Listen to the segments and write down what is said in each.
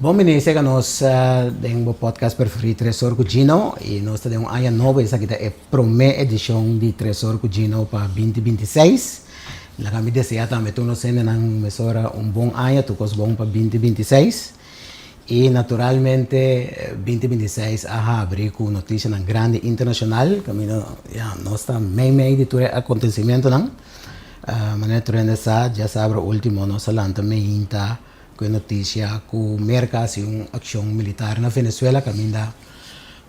Bom menino, que nós temos um podcast preferido Tresor Cugino e nós temos uma área nova, essa aqui é a primeira edição de Tresor Cugino para 2026. La kami deseja também tu nos sendo na mesora bom ano, tu cos bom para 2026. E naturalmente 2026 a abrir com notícia na grande internacional, kami nós está meio de todo acontecimento não. Maneira trende já sabe o último nós lanta meio com notícia que o mercado uma ação militar na Venezuela caminha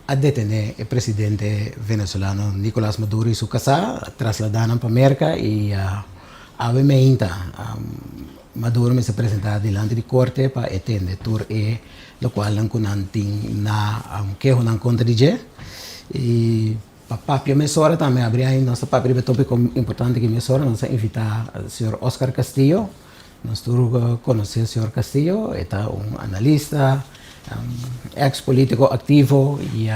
a detener o presidente venezuelano Nicolás Maduro e sua casa, trasladaram para a América e ave meinta Maduro me se apresentar diante de corte para atender tur e lo qual não kunanting na que honan contra de e papia mesora também abrir aí nossa papia tópico importante que mesora nós invitar o senhor Oscar Castillo. Nós conhecemos o senhor Castillo, é analista, ex-político ativo e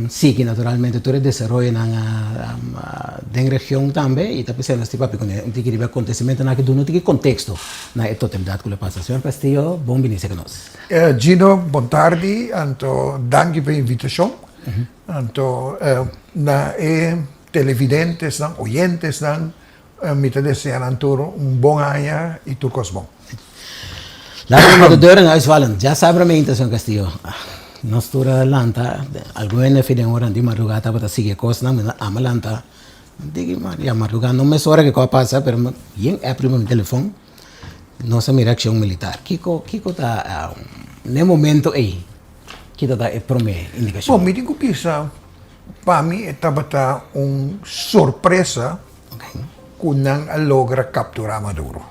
sigue naturalmente todo o desenvolvimento da região também e está pensando nesse papel quando tem que ver acontecimento naquele do não tem contexto na totalidade que passa. Senhor Castillo, bom-vindo a nós. Gino, boa tarde, anto danke pela invitação. Anto na televidentes, oyentes, me te desejam bom ano e tudo bom. Laten we de deuren uitvallen. Ja, sabe me intenção Castillo. Nós tura lanta, alguém fide ora di madrugada para seguir coisa na amalanta. Digi Maria madrugada não me sora que passa, pero yen é primeiro telefone. Nossa reação militar. Kiko tá no momento aí. Kita tá é prome indicação. Bom, me digo pisa, para mim estava surpresa. Kunang logra capturar Maduro.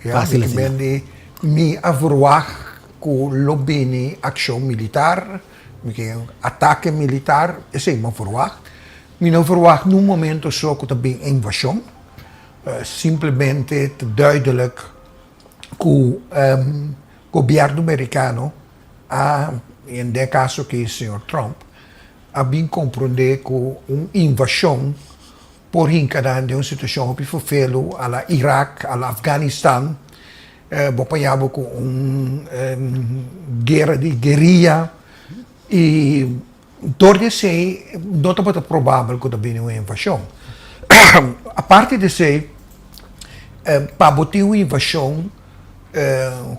Fácil assim. Me avruah ku lobini ação militar, ataque militar, esse me avruah. Me não avruah num momento só que também invasão. Simplesmente duidelijk que o governo americano, em de caso que o senhor Trump, a bem compreender que uma invasão por hincadan de uma situação que foi ala Iraque, ala Afeganistão, bopayabo com guerra de guerrilha e torna se não está provável que também uma invasão. A parte de se para botar uma invasão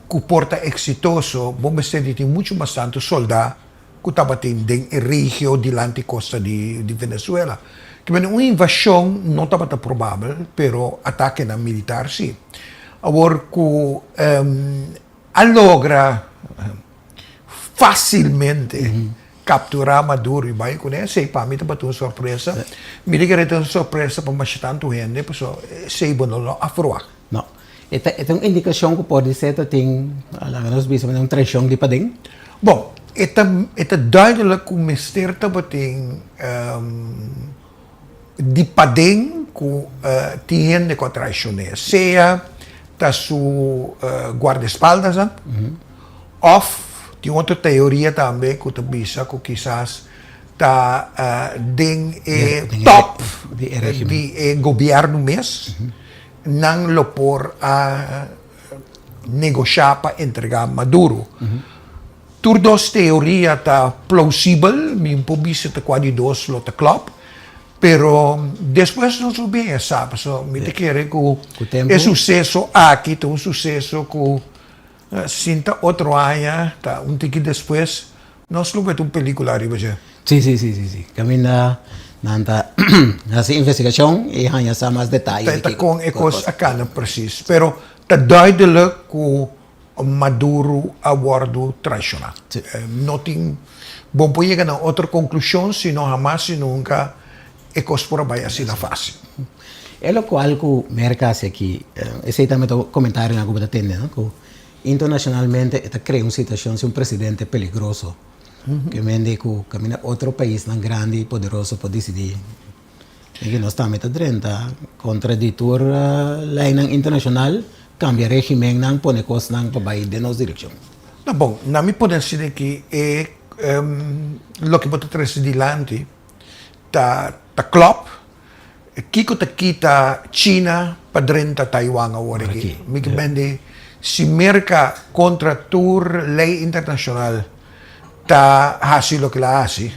que porta exitoso, vamos ter de muito bastante soldados que estavam em região de costa de Venezuela. Que uma invasão não estava provável, pero ataque na militar sim. Agora que logra facilmente capturar Maduro e vai com esse para mim estava uma surpresa. Me diga que é uma surpresa para mais tanto gente, pessoal, sei bom não afroar. Não. É uma indicação que pode ser que tem, nós vimos uma traição de padem. Bom, é duidelijk que o mistério estava tem di padeng ku tiene ko traiciones, sea ta su guardaespaldas, of tem outra teoria também que tu bisa que quizás ta top de governo mes não lo por a negociar para entregar Maduro. Turdos teoria ta plausível, mi pobisa ta quasi dos lo ta club. Pero depois não soube, sabe? Me querer que é sucesso aqui, tem sucesso que sinta outro ano, tá? Tique depois, nós vamos ver película aí, você? Sim. Caminha nessa investigação e hanya sa mais detalhes. Tá com ecos acá não preciso, pero tá duidelijk que Maduro abordo traicionar. Não tem bom para chegar a outra conclusão, senão jamais e nunca e cospora vai assim na fácil. É o qual que o mercado aqui, esse também é o comentário na Cuba da Tende, que internacionalmente está criando uma situação de um presidente perigoso, que mende que camina outro país tão grande e poderoso para decidir. E que nós estamos dentro contraditor lei internacional, cambia regime, não põe coisas para vai de nossa direção. Tá bom, na minha pode dizer que é o que pode trazer adiante. Ta club, kiko ta kita China padrin ta Taiwan awari ki. Miki bende si merca contra tur lei internacional ta hasi lo que la hasi,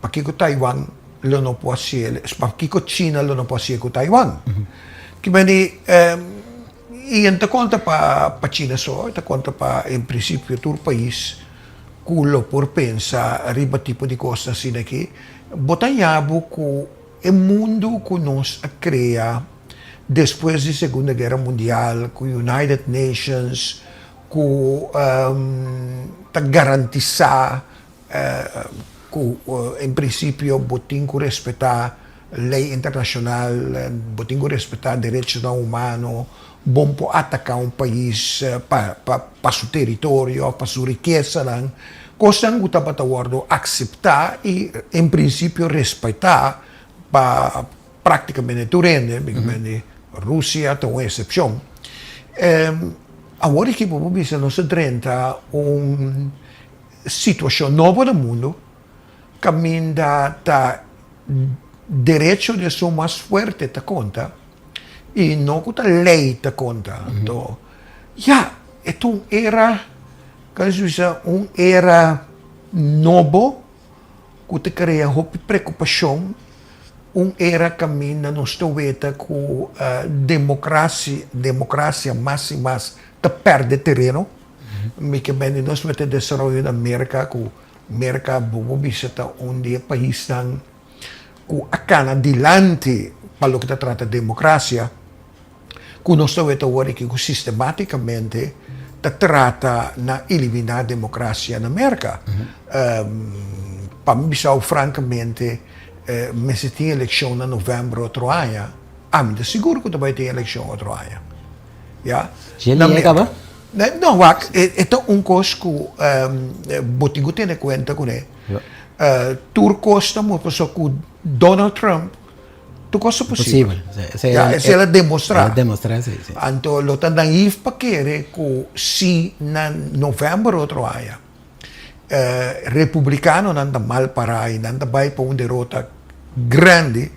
pakiko Taiwan lo no può essere, pakiko Cina lo no può essere con Taiwan. Quindi e ta conta pa Cina so, ta conta pa in principio tur país culo por pensa riba tipo di cosa sine che botanhabo cu e mundo que nos crea depois da Segunda Guerra Mundial, com United Nations, com ta garantizar em princípio botin que respeitar lei internacional, botin que respeitar direitos humanos, bom para atacar um país para seu território, para sua riqueza, coisa que está para aceitar e em princípio respeitar para praticamente tudo, Rússia tem uma exceção. Agora que vamos ver nós enfrenta uma situação nova no mundo, caminha da direito de ser mais forte ta conta e não com a lei ta conta. Então, era uma era nova que te cria preocupação. Era caminho nos estoveta com democracia mais e mais te perde terreno. Que bem nós vamos ter desenvolvimento na América, com América vamos visitar onde o país tem com a cana dilante para o que trata de democracia, com nós estoveta agora que sistematicamente te trata na eliminar a democracia na América. Para me dizer francamente mas se tinha eleição em novembro outro ano, me seguro que vai ter eleição outro ano. Ja? Não acaba? Não, é coisa que botigo tem em conta com ele. Tu costa muito com Donald Trump, tu costa possível. Se ela demonstrar. Sim. Então, lo tan naif para querer que se em novembro outro ano, republicano nanda mal parai, nanda vai para uma derrota grande,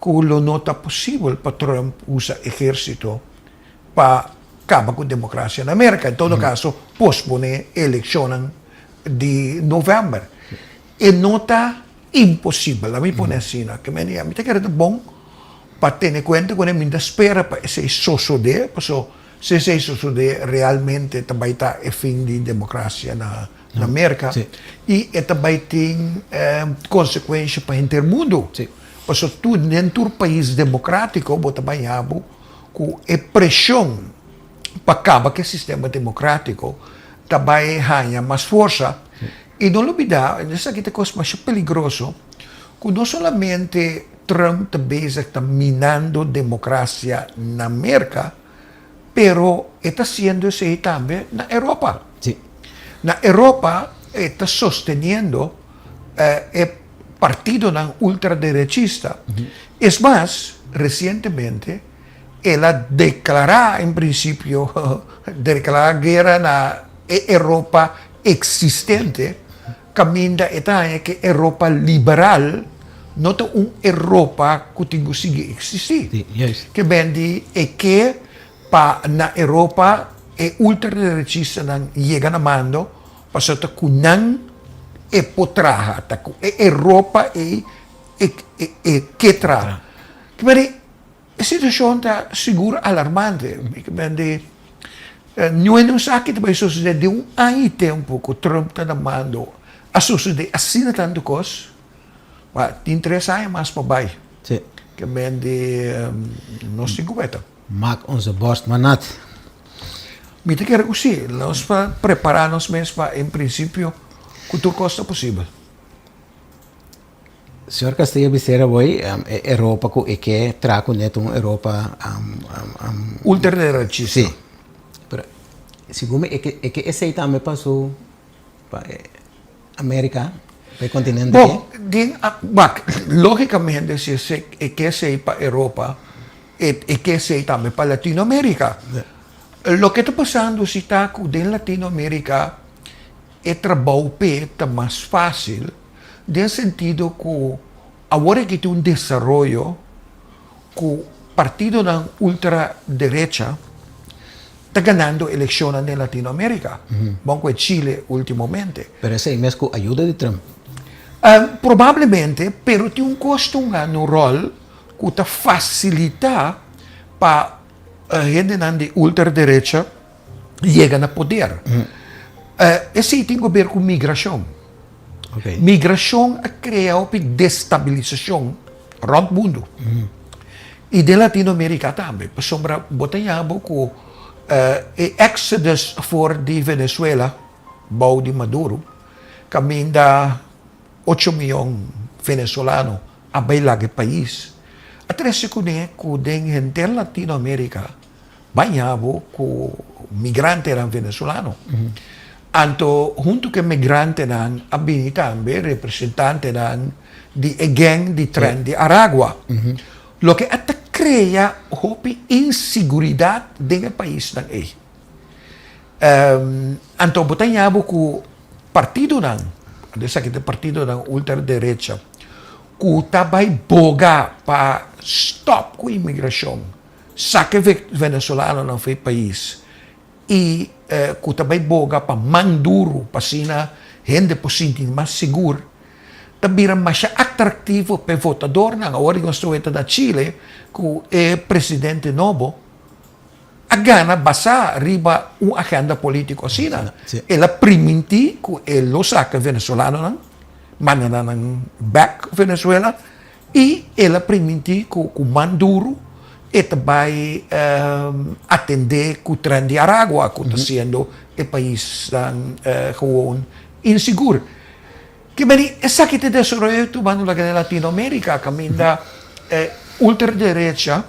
que lo nota possível para Trump usar exército para acabar com a democracia na América. Em todo caso, pospone a eleição de novembro. E nota impossível, a mim põe assim, que me diz que era bom para ter em conta que a minha espera para esse suceder, porque se esse suceder realmente também está a fim de democracia na América, e também tem consequências para o intermundo. Porque tudo dentro do país democrático, também há com a pressão para acabar com o sistema democrático, também ganha mais força. E não olvidar, essa aqui é a coisa mais peligrosa, que não somente Trump está minando a democracia na América, pero está sendo assim também na Europa. Na Europa está sosteniendo el partido ultraderechista. Es más, recientemente, ela declaró, en principio, declarar guerra a la Europa existente, camina que Europa liberal no es una Europa que tiene que existir. Que vendi que para na Europa ultraderechista llegan a mando, pasando kunan potraha, Europa que tra. Quindi la situazione è sicuro allarmante. Noi non sa che deve succedere di un anno di tempo che Trump sta andando a succedere assim tanto cose, ma ti interessa anche mais para baixo. Che non si cubeta. Maak onze borst maar nat. Me te quero assim, nós para preparar-nos mesmo para, em princípio, que tudo costa possível. Senhor Castillo Becerra, hoje, Europa, que trago neto Europa ultraderechista. Sim. Pero, segundo, que esse também passou para América, para o continente. Bom, logicamente, se que sei para Europa, e que sei também para Latinoamérica. Lo que está passando se está com em Latinoamérica é trabalho está mais fácil, no sentido que agora que tem desenvolvimento que o partido da ultraderecha está ganando elecciones en Latinoamérica. Banco de Chile últimamente. Pero ese mes con ayuda de Trump. Probablemente, pero tem um custo no rol que te facilita para gente de ultraderecha chegar a poder. Esse tem a ver com migração. Okay. Migração cria uma destabilização rond o mundo. E de Latinoamérica também. Por sombra, botamos com exodus for de Venezuela, bau de Maduro, caminho da 8 milhões venezolanos a bailar o país. A três que den gente Latinoamérica banhava com migrantes venezolanos. Anto, junto com migrantes, abini também representantes de gang de tren de Aragua. Lo que até cria uma insegurança no país. Anto, botamos com partido dessa que é partido da ultraderecha, que também boga para stop com a imigração, saque venezuelano no país, e que também boga para manduro, para sina gente por sentir mais seguro, também é mais atrativo para o votador na hora que estou da Chile, que é presidente novo, a gana basa riba agenda político assim, Sim. Ela permite que ele saque venezuelano, manda ng back Venezuela, e ela permite que o Maduro vai atender com o trem de Aragua, que está sendo o país gewoon inseguro. Que bem, essa que te desenvolveu tomando na Latinoamérica, caminha ultraderecha,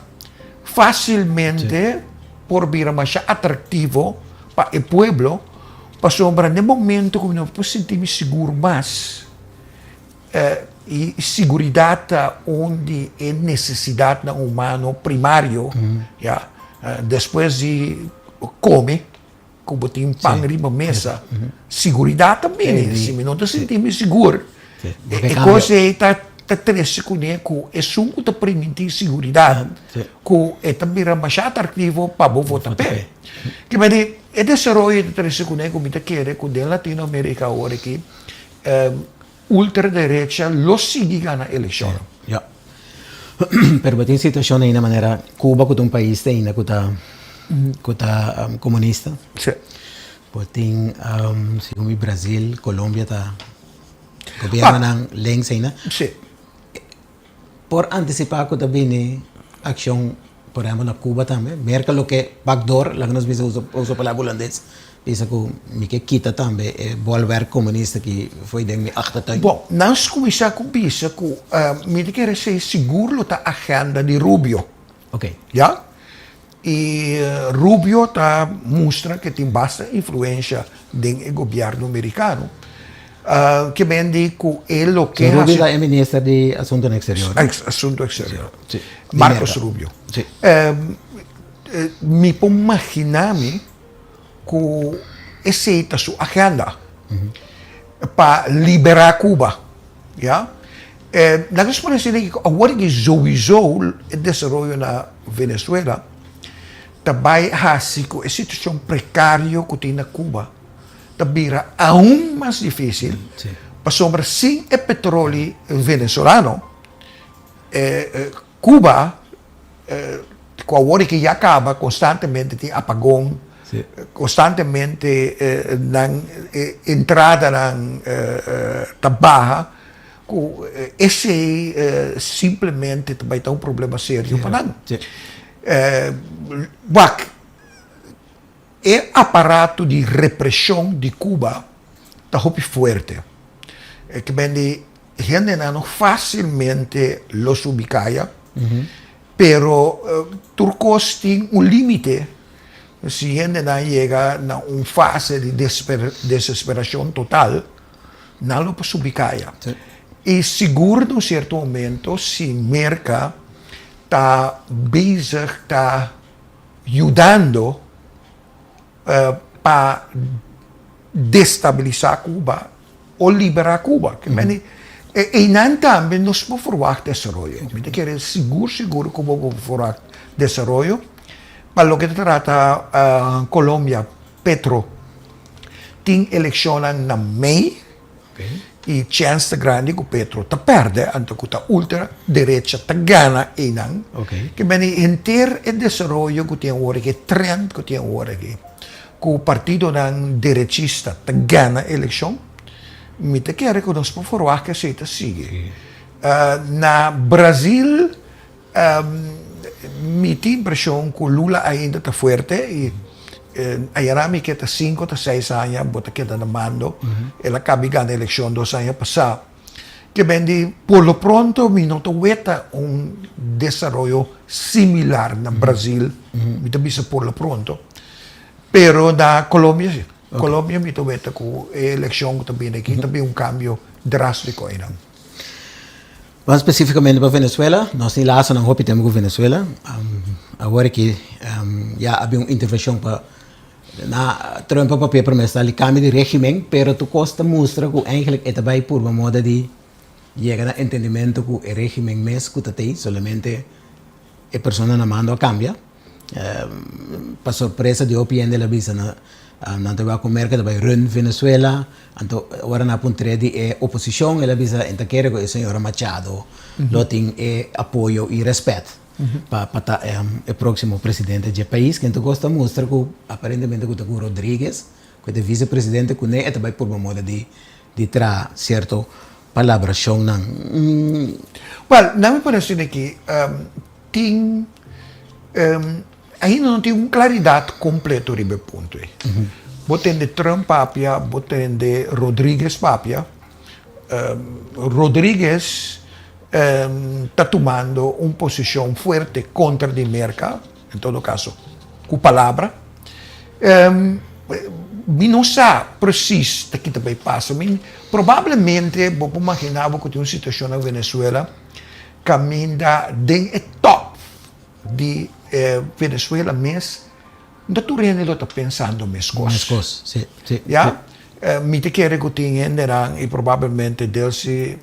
facilmente por vir mais atrativo para o pueblo, para sombra no momento que não pode sentir seguro mais e segurança onde é necessidade do humano primário, depois de come, como tem pão riba mesa, segurança também, se não te sentir seguro, e coisa está triste com ele, que é só que te permite segurança, que é também mais atrativo para o voto pé. Que bem, é desenvolvimento de triste com ele, como te quer, que na Latinoamérica agora que ultraderecha lo sigue na eleição. Ja. Pero batin situação aí na maneira Cuba que é um país ainda que tá comunista. Sim. Batin segundo o Brasil, Colômbia tá governo ng leng sa ina. Sim. Por anticipar ko também ação por exemplo na Cuba também. Merca lo que backdoor, lá que nós vimos uso palavra holandês. Pensa que me que quita também é bolver comunista que foi de me achtertuin. Bom, nós começamos com isso que me quer ser seguro da agenda de Rubio, Ok. já? E Rubio tá mostra que tem bastante influência do governo americano, que vende que ele o que So, Rubio é ministro de Assuntos Exteriores. assunto exterior. Sim. Marcos Rubio. Sim. Me pode imaginar-me que aceita sua agenda para liberar Cuba, já? Na resposta que agora que sowieso o desenvolvimento na Venezuela também há a situação precária que tem na Cuba, também aún mais difícil, para sombra sem o petróleo venezuelano, Cuba, com a hora que já acaba, constantemente tem apagão, constantemente entrada na barra, esse simplesmente também tem um problema sério para nós. O aparato de repressão de Cuba está muito forte. Que vende gente não facilmente los ubicaia, pero Turcos tem um limite. Se a gente não chega a uma fase de desesperação total, não lo pode ubicar. E seguro, num certo momento, se merca está bezig, está ajudando para destabilizar Cuba ou liberar Cuba. E não também nós vamos forward desenvolvimento. Eu quero seguro que vamos forward desenvolvimento, para lo que trata Colombia, Petro, tem eleksyonan na May, e chance grande que Petro ta perde, anto que ta ultra-derecha ta gana inang, que beni inter e desarrollo que tem ora que trend que tem ora que o partido ng derechista ta gana eleksyon, mi te quer que nós por forward que se ta sigue. Na Brasil, mi tem impressão que Lula ainda está fuerte e ayarami que está 5 a 6 anos, bota que está na mando, ela acaba ganhando a eleição 2 anos passados. Que vendi, por lo pronto, mi não veta desenvolvimento similar na Brasil, mi te bisa por lo pronto. Pero na Colômbia, sim. Colômbia, mi te veta que a eleição que também aqui, também cambio drástico aí, não. Vamos especificamente para Venezuela. Nós nem lá não temos com Venezuela. Agora que já havia uma intervenção para na Trump para promessa de cambio de regime, pero tu costa mostra que eigenlijk é também por uma moda de chegar a entendimento que o regime mesmo que tem, solamente a pessoa na mando a cambia. Para surpresa de opinião da visa não te vai comer que vai run Venezuela, então agora na ponta de oposição ela visa então quer que o senhor Machado lo tem apoio e respeito para o próximo presidente do país, que então gosta mostra que aparentemente que o Rodrigues, que é vice-presidente, que é também por uma moda de tra certo palavras não. Well, não me parece que tem ainda não tem uma claridade completa sobre o ponto. Botem de Trump papia, botem de Rodrigues papia. Rodrigues está tomando uma posição forte contra a merca, em todo caso, com palavra. Não sabe preciso o que também passa. Provavelmente, vou imaginar que tem uma situação na Venezuela caminha de top de Venezuela, mas não está pensando nas coisas. Sim, sim. Ja? Mi te quer que tinha e provavelmente Delcy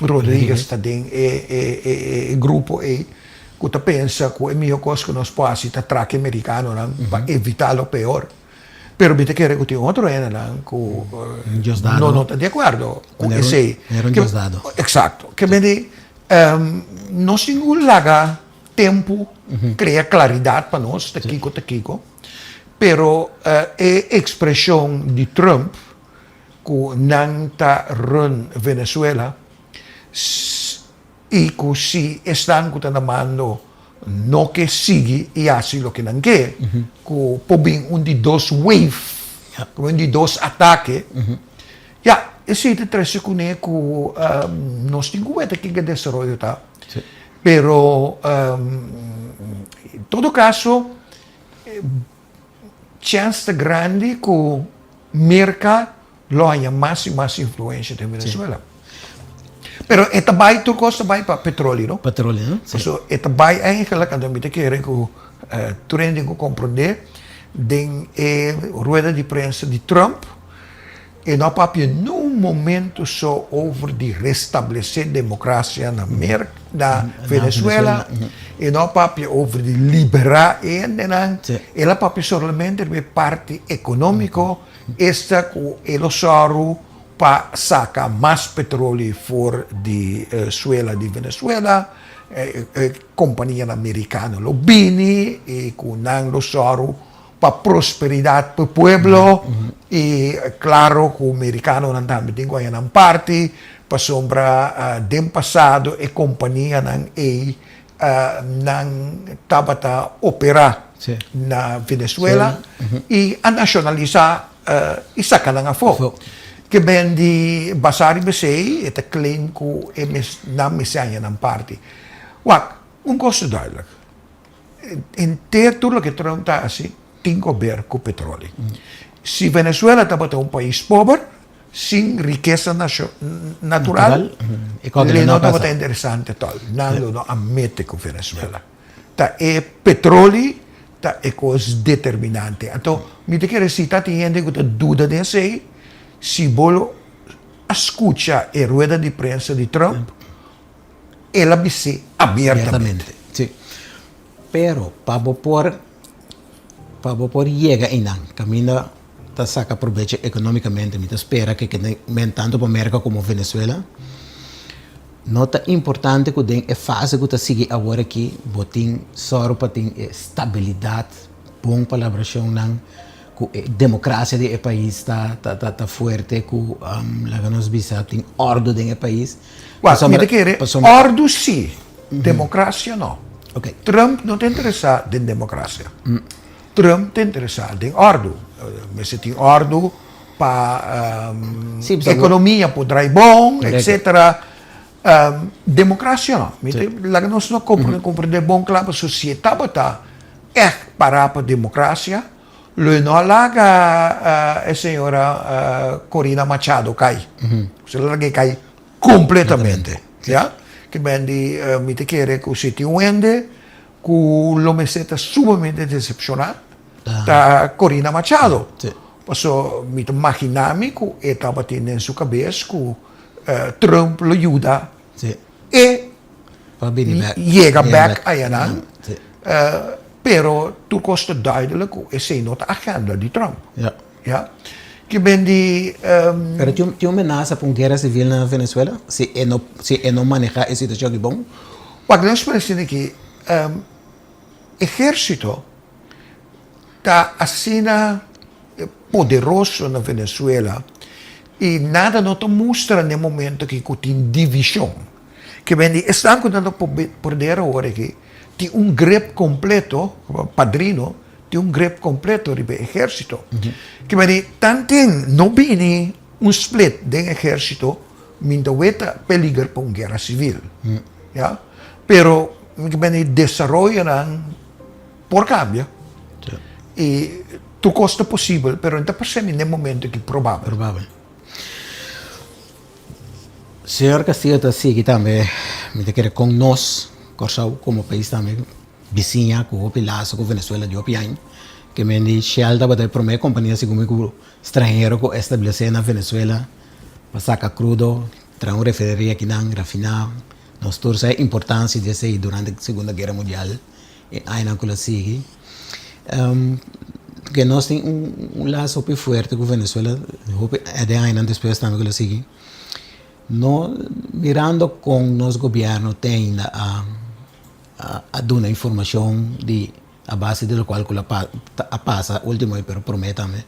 Rodrigues também e grupo que pensa que é melhor coisa que nós possamos estar traque americano para evitar o pior. Pero mi te quer que tinha outro que não está de acordo com esse. Era um Diosdado. Exato. Que me diz, nós temos laga tempo, cria claridade para nós, te Kiko, pero a expressão de Trump que não está run Venezuela e que se estão chamando não que sigue e assim o que não quer, que põe de dois waves, de dois ataques, já, esse é três segundos que nós temos que desenvolver, tá? Pero, em todo caso, chance grande que o mercado tenha mais e mais influência em Venezuela. Pero é também tudo costa vai para petróleo, não? Petróleo, não? So, é também eigenlijk quando me te quer que trending que compreender den rueda de prensa de Trump e não papia num momento só over de restabelecer democracia na Venezuela e não papia over de liberar ela papia somente de parte econômico esta que ele usaram para sacar mais petróleo fora de suela de Venezuela, companhia americana lo bini e que não usaram para prosperidade para o povo e claro que o americano não também tem uma parte para sombra do passado e companhia não estava a operar na Venezuela e a nacionalizar e sacar a fogo. Que ben di basari besei e te claim que é na missão na parte. Wak, costo duidelijk. Inteiro tudo que Trump está assim, tem que ver com o petróleo. Se Venezuela está um país pobre, sem riqueza natural, ele não está interessante tal. Não admite com Venezuela. Tá é petróleo, tá é coisa determinante. Então, me te quero citar tem gente que dúvida desse. Se vou escutar a rueda de prensa de Trump, ela vai ser abertamente. Sim. Pero, para pôr para por llegar en camina ta saca provecho económicamente, me espera que tanto para América como Venezuela. Nota importante que den é fase que sigue agora aqui, botin só para ter estabilidade, bom palabração não, que democracia do país está forte, que lá nos bisa tem ordem do país. Guarda, mi chiede, ordo sì, democrazia no. Okay. Trump non ti interessa in democrazia. Trump ti interessa in ordo. Se ti ordo pa economia potrai bom, eccetera. Democrazia no. La nostra comprende bom che la società bota para pa democrazia. Lui no laga signora Corina Machado cai. Se la cai completamente. Ja? Che bendi mi te chiede che si ti wende, che lo meseta sumamente decepcionato da Corina Machado. Sì. Passo mi te immaginami che estava in sua cabeça che Trump lo aiuta Sì. e llega back a Yanan. Sì. Però tu costa duidelijk che sei not agenda di Trump. Ja. Ja? Che bendi Pero tu amenaza para uma guerra civil na Venezuela? Se não manejar essa situação que bom? Guarda, nós parecendo que exército está assim poderoso na Venezuela e nada não te mostra no momento que tem divisão. Que bem, estão contando poder agora que tem grip completo, padrino, tem grip completo do exército. Que bem, tanto não viene split do exército, minta weta peligro para uma guerra civil. Ja? Pero, que bem, desarrollam por cambio. Sì. E tu costa possível, pero não percebe no momento que provável. Provável. Senhor Castillo está aqui também, me quer com nós, como país também, vizinha, com o laço com Venezuela de opião, que me diz, Shell vai prometer companhia como estrangeiro que estabelecer na Venezuela, para sacar crudo, trazer uma refineria aqui não, rafinar, nós todos a importância desse aí durante a Segunda Guerra Mundial, e ainda que sigue. Que nós temos laço bem forte com Venezuela, é de ainda depois também que sigue. No, mirando com nosso governo tem a dar informação de a base de qual a passa último pero promete-me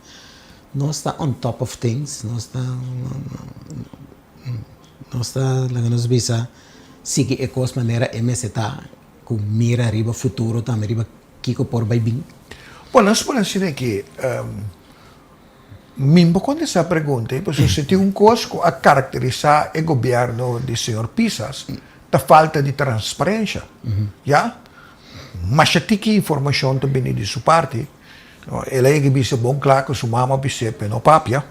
nós está on top of things nós está lá nos visa sigue ecos maneira MSTA com mira arriba futuro também arriba kiko por vai bem. Bom, nós podemos dizer que mesmo quando essa pergunta, porque se tem coisa a caracterizar o governo do senhor Pisas, da falta de transparência, já? Mas já tem que informação também de sua parte. Ele é que disse bom claro que sua mama disse peno papia,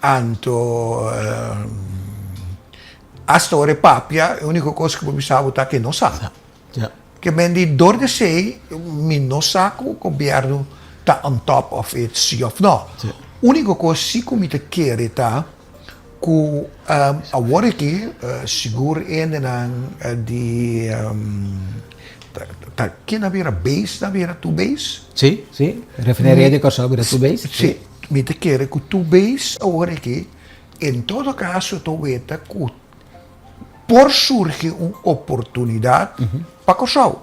então hasta ora papia a única coisa que eu pensava é que não sabe. Que bem de dor de sei, me não sabe o governo está on top of it, sim ou não. Única coisa que me quer é que agora aqui seguro ainda de que na beira base, na beira tu base? Sim, sim. Refineria de Corsão beira tu base? Sim. Me quer que tu base agora aqui, em todo caso, tu veta que por surgir uma oportunidade para Corsão.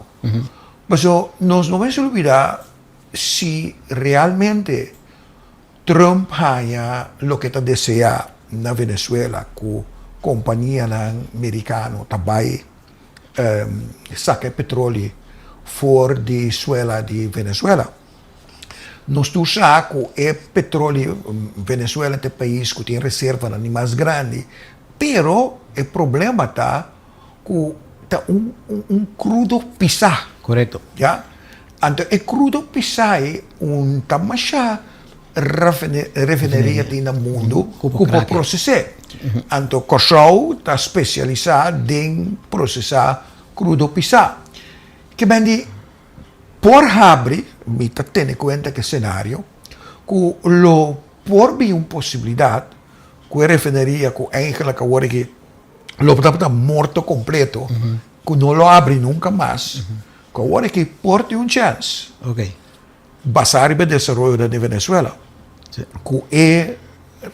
Mas nós não vamos olvidar se realmente Trump haya lo que está desea na Venezuela, que companhia americana também saca petróleo fora de suela de Venezuela. Nós tu saco é petróleo Venezuela é um país que tem reserva mais grande, pero o problema está que está crudo pisar. Correto. Ja? Então, o crudo pisar é tamasha refineria no mundo que pode processar. Então, Corsão está especializado em processar crudo pisar. Que bem de por abrir, me está tendo em conta que cenário, que lo por vir uma possibilidade, que a refineria que ainda que agora que lo está morto completo, que não lo abre nunca mais, que agora que pode ter chance. Ok. basar no desenvolvimento de Venezuela, Sì. que é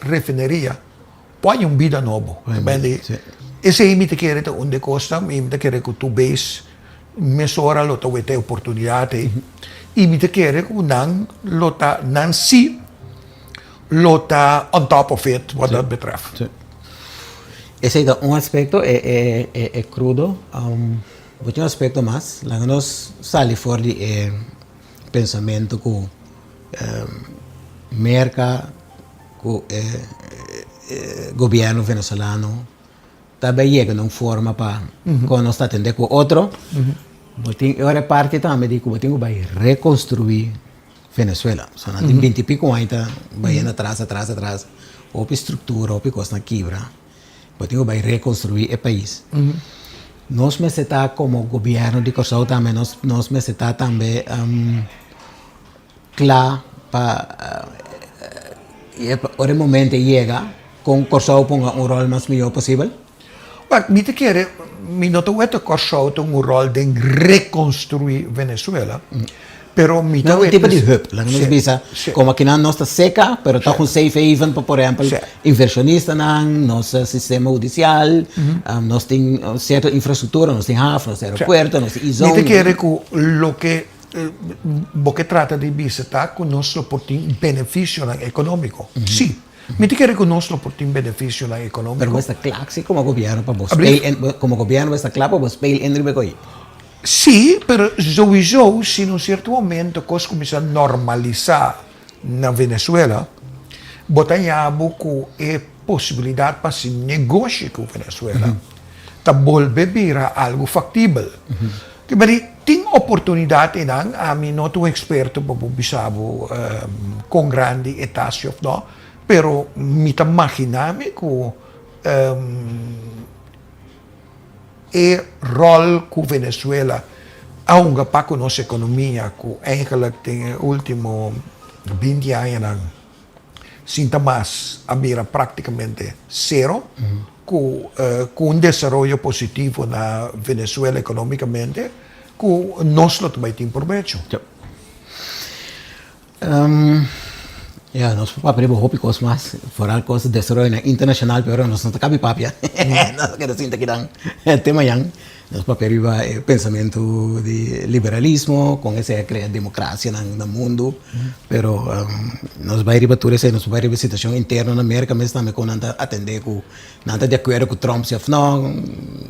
refineria, põe vida nova. Põe, sì. E se imita querer onde costa, imita querer que tu base, mesora lo tu vete oportunidade, imita querer que não si, lota on top of it, wat dat betreft. Sì. Ese es un aspecto crudo. Un aspecto más, la que nos sale fuera de pensamiento que merca, que gobierno venezolano também llega de una forma para cuando nos está atendiendo con otro. Ahora parte también de que tengo que reconstruir Venezuela. Son 20 y pico años, vayan atrás, o estructura, o cosa quebra. Eu tenho que reconstruir o país. Nós necessitamos, como governo de Corsão, também, nós necessitamos também, claro, para o momento chega, com Corsão ponga rol mais melhor possível. Mas, me quer, me não estou vendo Corsão tem rol de reconstruir Venezuela, pero me não é tipo de hub, lá nos bisa, como aqui na nossa seca, pero está com safe haven, por exemplo, inversionista nosso sistema judicial, nós temos certa infraestrutura, nós temos haven, nós temos aeroporto, nós temos zona. Me quer que lo que trata de bisa está com nosso portim benefício econômico, sim. Me quer que nós portim benefício econômico. Pero está claro que como governo para você, como governo está claro para você em Ribecoí. Sim, pero sowieso, se em certo momento coisas começam a normalizar na Venezuela, botamos que é possibilidade para se negócio com a Venezuela, para volver virar algo factível. Mas tem oportunidade, a mim não sou experto para bisabo com grande etácio, não, pero me imaginame que e rol que Venezuela há para a nossa economia que eigenlijk tem último 20 anos sinta mais a mira praticamente zero com desenvolvimento positivo na Venezuela economicamente que nós não também tem proveito. Nós papel hópicos mais fora coisas de desenvolvimento internacional, pero nós não cabe papia. Nós queremos sentir que dan tema yang nós papel pensamento de liberalismo com essa criar democracia no mundo, pero nós vai riba tudo isso, nós vai riba situação interna na América, mas também com nada atender com nada de acordo com Trump se não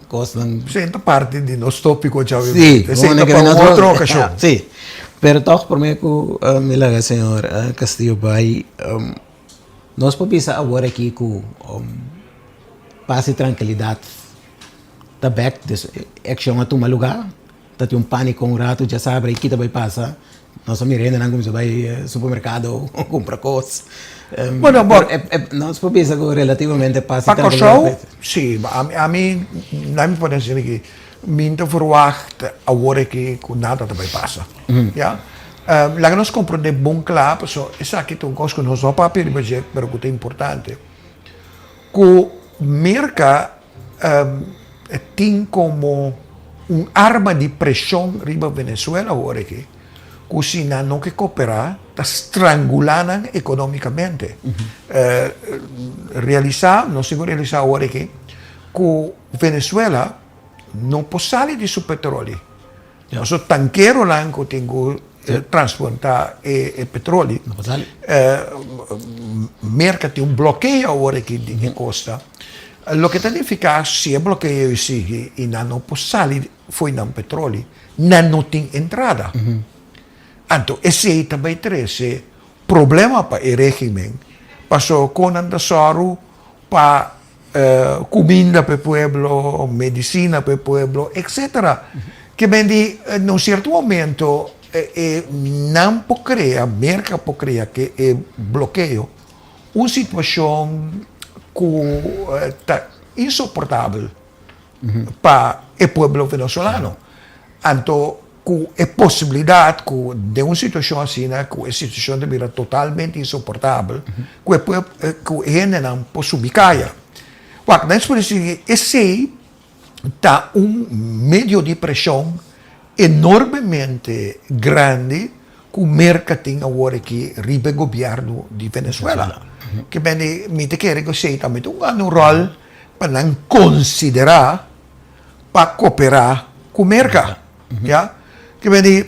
coisa não. Senta parte de nosso tópico já. Sim, senta para outra ocasião. Sim. Pero toch, por mim, me laga, senhor Castillo Bay, nós podemos agora aqui com paz e tranquilidade. Tá back, action a tomar lugar, tá tem pânico um rato, já sabe, aqui também passa. Nós mirando, não como se vai supermercado, compra coisas. Bueno, nós podemos agora relativamente paz e tranquilidade. Sim, a mim, não me pode dizer que minder verwacht agora que nada também passa. Ja? Lá que nós compramos bom claro, so isso aqui tem coisa que nós não papel, mas é muito importante. Que merca tem como arma de pressão riba Venezuela agora que se não que cooperar, está estrangulando economicamente. Não se realizar agora que Venezuela não pode sair de seu petróleo. Nosso tanqueiro lá que tem que transportar petróleo. Não pode sair. Merca tem bloqueio agora aqui de costa. O que significa se é bloqueio e não pode sair foi no petróleo, não tem entrada. Então, esse também traz problema para o regime. Passou com a soro para comida para o pueblo, medicina para o pueblo, etc. Que vem de, num certo momento, não pode criar, merca pode criar que é bloqueio, uma situação que está insuportável para o pueblo venezolano. Então, é possibilidade de uma situação assim, que a situação devia totalmente insuportável, que gente não pode subir. Quando nós podemos dizer que esse está meio de pressão enormemente grande com marketing agora que ribe governo de Venezuela. Que bem, me te quer que sei também um rol para não considerar para cooperar com o mercado. Ja? Que bem,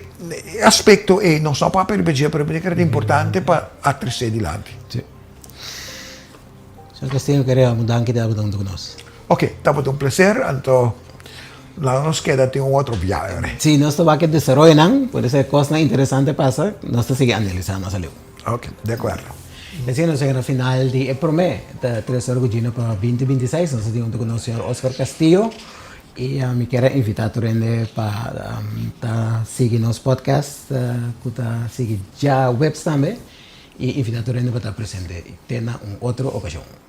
aspecto é não só para permitir, que é importante para atrecer adiante. Sì. Sr. Castillo, queria mudar aqui da abordagem com nós. Ok, estava um prazer, então lá nos queda ter outro viagem. Si nós estamos aqui desarrollando, pode ser coisa interessante passa, nós estamos seguindo analisando a saliu. Ok, de acordo. Assim, nós chegamos no final de Promé, da Tresor Gugino para 2026, nós temos com o Sr. Oscar Castillo, e me quero invitar a para seguir nosso podcast, para seguir já o web também, e invitar a para estar presente em outra ocasião.